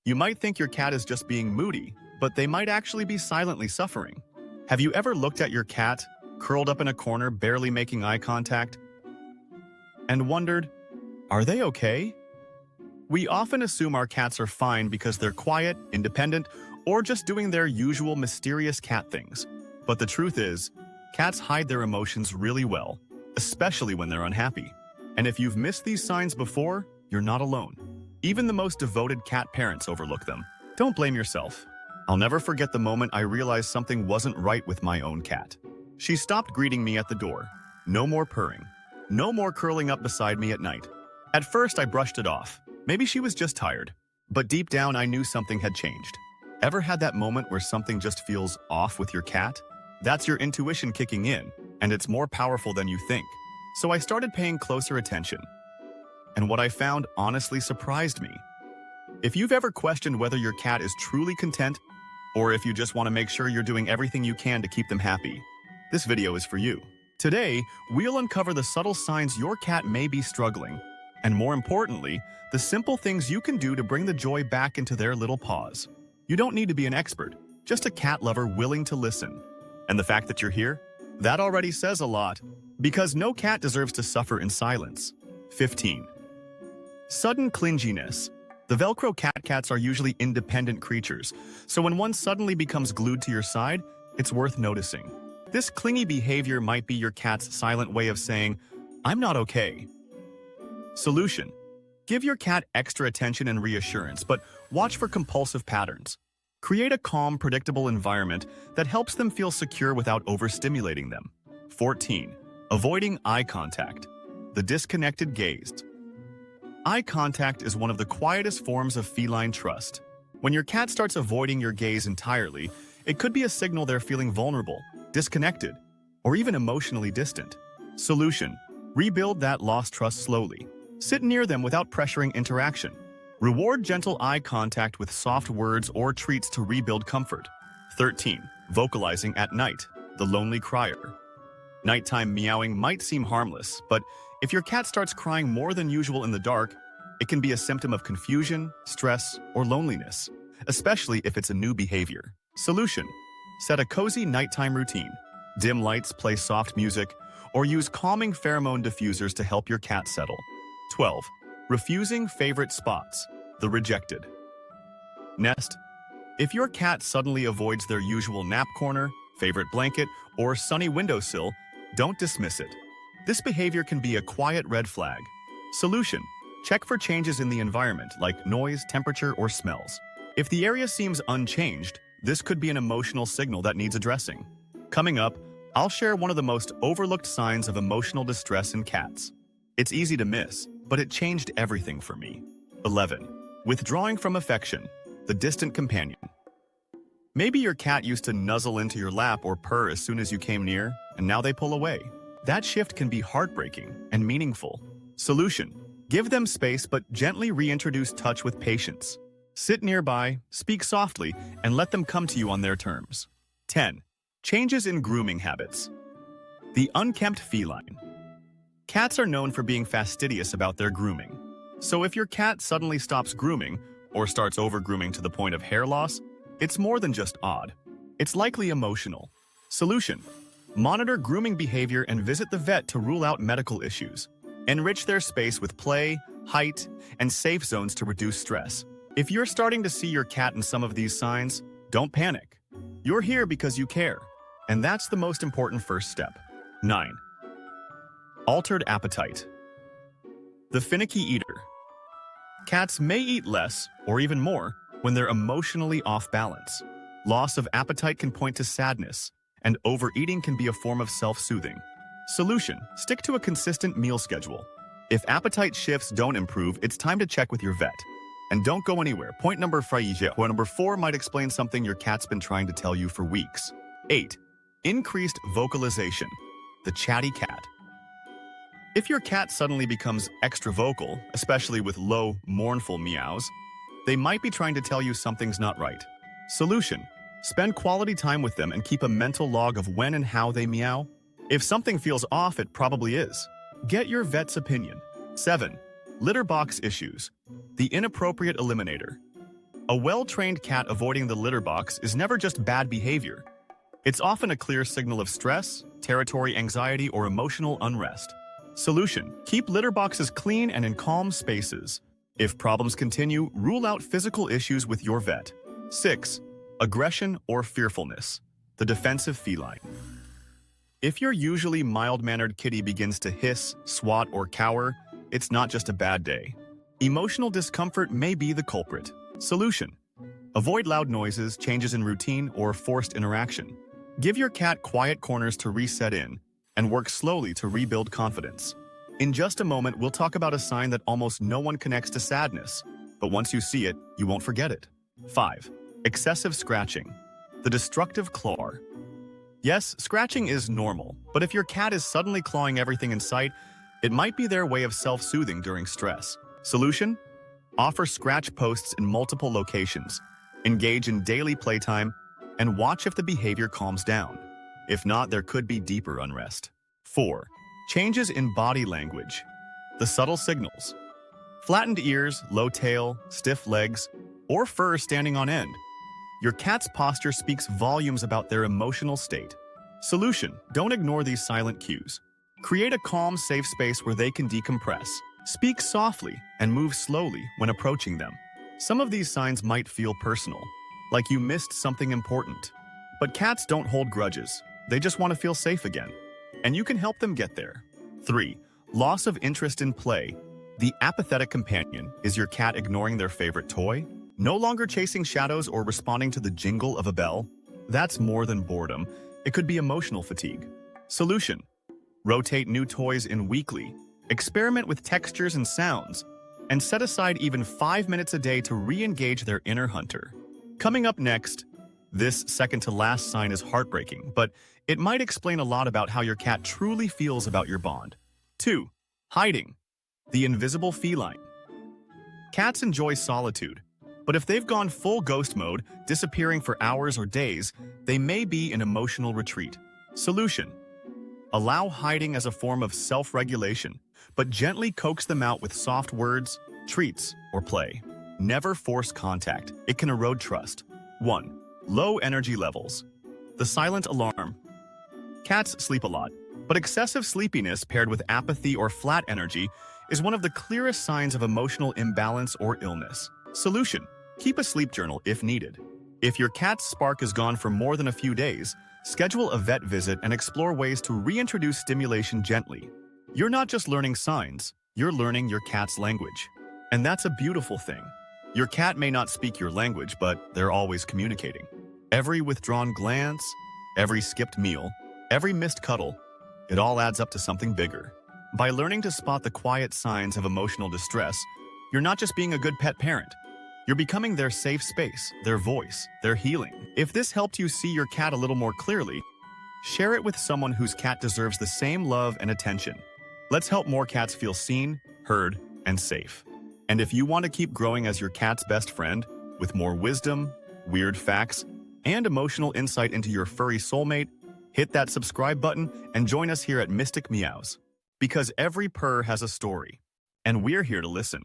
You might think your cat is just being moody, but they might actually be silently suffering. Have you ever looked at your cat, curled up in a corner, barely making eye contact, and wondered, are they okay? We often assume our cats are fine because they're quiet, independent, or just doing their usual mysterious cat things. But the truth is, cats hide their emotions really well, especially when they're unhappy. And if you've missed these signs before, you're not alone. Even the most devoted cat parents overlook them. Don't blame yourself. I'll never forget the moment I realized something wasn't right with my own cat. She stopped greeting me at the door. No more purring. No more curling up beside me at night. At first, I brushed it off. Maybe she was just tired. But deep down, I knew something had changed. Ever had that moment where something just feels off with your cat? That's your intuition kicking in, and it's more powerful than you think. So I started paying closer attention. And what I found honestly surprised me. If you've ever questioned whether your cat is truly content, or if you just want to make sure you're doing everything you can to keep them happy, this video is for you. Today, we'll uncover the subtle signs your cat may be struggling, and more importantly, the simple things you can do to bring the joy back into their little paws. You don't need to be an expert, just a cat lover willing to listen. And the fact that you're here? That already says a lot, because no cat deserves to suffer in silence. 15. Sudden clinginess. The Velcro cats are usually independent creatures, so when one suddenly becomes glued to your side, it's worth noticing. This clingy behavior might be your cat's silent way of saying, "I'm not okay." Solution. Give your cat extra attention and reassurance, but watch for compulsive patterns. Create a calm, predictable environment that helps them feel secure without overstimulating them. 14. Avoiding eye contact. The disconnected gaze. Eye contact is one of the quietest forms of feline trust. When your cat starts avoiding your gaze entirely, it could be a signal they're feeling vulnerable, disconnected, or even emotionally distant. Solution. Rebuild that lost trust slowly. Sit near them without pressuring interaction. Reward gentle eye contact with soft words or treats to rebuild comfort. 13. Vocalizing at night. The lonely crier. Nighttime meowing might seem harmless, but if your cat starts crying more than usual in the dark, it can be a symptom of confusion, stress, or loneliness, especially if it's a new behavior. Solution. Set a cozy nighttime routine. Dim lights, play soft music, or use calming pheromone diffusers to help your cat settle. 12. Refusing favorite spots. The rejected nest. If your cat suddenly avoids their usual nap corner, favorite blanket, or sunny windowsill, don't dismiss it. This behavior can be a quiet red flag. Solution. Check for changes in the environment, like noise, temperature, or smells. If the area seems unchanged, this could be an emotional signal that needs addressing. Coming up, I'll share one of the most overlooked signs of emotional distress in cats. It's easy to miss, but it changed everything for me. 11. Withdrawing from affection. The distant companion. Maybe your cat used to nuzzle into your lap or purr as soon as you came near, and now they pull away. That shift can be heartbreaking and meaningful. Solution. Give them space, but gently reintroduce touch with patience. Sit nearby, speak softly, and let them come to you on their terms. 10. Changes in grooming habits. The unkempt feline. Cats are known for being fastidious about their grooming. So if your cat suddenly stops grooming, or starts over-grooming to the point of hair loss, it's more than just odd. It's likely emotional. Solution. Monitor grooming behavior and visit the vet to rule out medical issues. Enrich their space with play, height, and safe zones to reduce stress. If you're starting to see your cat in some of these signs, don't panic. You're here because you care, and that's the most important first step. 9. Altered appetite. The finicky eater. Cats may eat less, or even more, when they're emotionally off balance. Loss of appetite can point to sadness, and overeating can be a form of self-soothing. Solution. Stick to a consistent meal schedule. If appetite shifts don't improve, it's time to check with your vet. And don't go anywhere. Point number 4 might explain something your cat's been trying to tell you for weeks. 8. Increased vocalization. The chatty cat. If your cat suddenly becomes extra vocal, especially with low, mournful meows, they might be trying to tell you something's not right. Solution. Spend quality time with them and keep a mental log of when and how they meow. If something feels off, it probably is. Get your vet's opinion. 7. Litter box issues. The inappropriate eliminator. A well-trained cat avoiding the litter box is never just bad behavior. It's often a clear signal of stress, territory anxiety, or emotional unrest. Solution: keep litter boxes clean and in calm spaces. If problems continue, rule out physical issues with your vet. 6. Aggression or fearfulness. The defensive feline. If your usually mild-mannered kitty begins to hiss, swat, or cower, it's not just a bad day. Emotional discomfort may be the culprit. Solution: avoid loud noises, changes in routine, or forced interaction. Give your cat quiet corners to reset in, and work slowly to rebuild confidence. In just a moment, we'll talk about a sign that almost no one connects to sadness, but once you see it, you won't forget it. 5. Excessive scratching. The destructive claw. Yes, scratching is normal, but if your cat is suddenly clawing everything in sight, it might be their way of self-soothing during stress. Solution: offer scratch posts in multiple locations, engage in daily playtime, and watch if the behavior calms down. If not, there could be deeper unrest. 4. Changes in body language. The subtle signals. Flattened ears, low tail, stiff legs, or fur standing on end. Your cat's posture speaks volumes about their emotional state. Solution: don't ignore these silent cues. Create a calm, safe space where they can decompress. Speak softly and move slowly when approaching them. Some of these signs might feel personal, like you missed something important. But cats don't hold grudges. They just want to feel safe again. And you can help them get there. 3. Loss of interest in play. The apathetic companion. Is your cat ignoring their favorite toy? No longer chasing shadows or responding to the jingle of a bell? That's more than boredom. It could be emotional fatigue. Solution: rotate new toys in weekly. Experiment with textures and sounds, and set aside even 5 minutes a day to re-engage their inner hunter. Coming up next, this second-to-last sign is heartbreaking, but it might explain a lot about how your cat truly feels about your bond. 2. Hiding. The invisible feline. Cats enjoy solitude, but if they've gone full ghost mode, disappearing for hours or days, they may be in emotional retreat. Solution: allow hiding as a form of self-regulation, but gently coax them out with soft words, treats, or play. Never force contact. It can erode trust. 1. Low energy levels. The silent alarm. Cats sleep a lot, but excessive sleepiness paired with apathy or flat energy is one of the clearest signs of emotional imbalance or illness. Solution: keep a sleep journal if needed. If your cat's spark is gone for more than a few days, schedule a vet visit and explore ways to reintroduce stimulation gently. You're not just learning signs, you're learning your cat's language. And that's a beautiful thing. Your cat may not speak your language, but they're always communicating. Every withdrawn glance, every skipped meal, every missed cuddle, it all adds up to something bigger. By learning to spot the quiet signs of emotional distress, you're not just being a good pet parent. You're becoming their safe space, their voice, their healing. If this helped you see your cat a little more clearly, share it with someone whose cat deserves the same love and attention. Let's help more cats feel seen, heard, and safe. And if you want to keep growing as your cat's best friend, with more wisdom, weird facts, and emotional insight into your furry soulmate, hit that subscribe button and join us here at Mystic Meows. Because every purr has a story, and we're here to listen.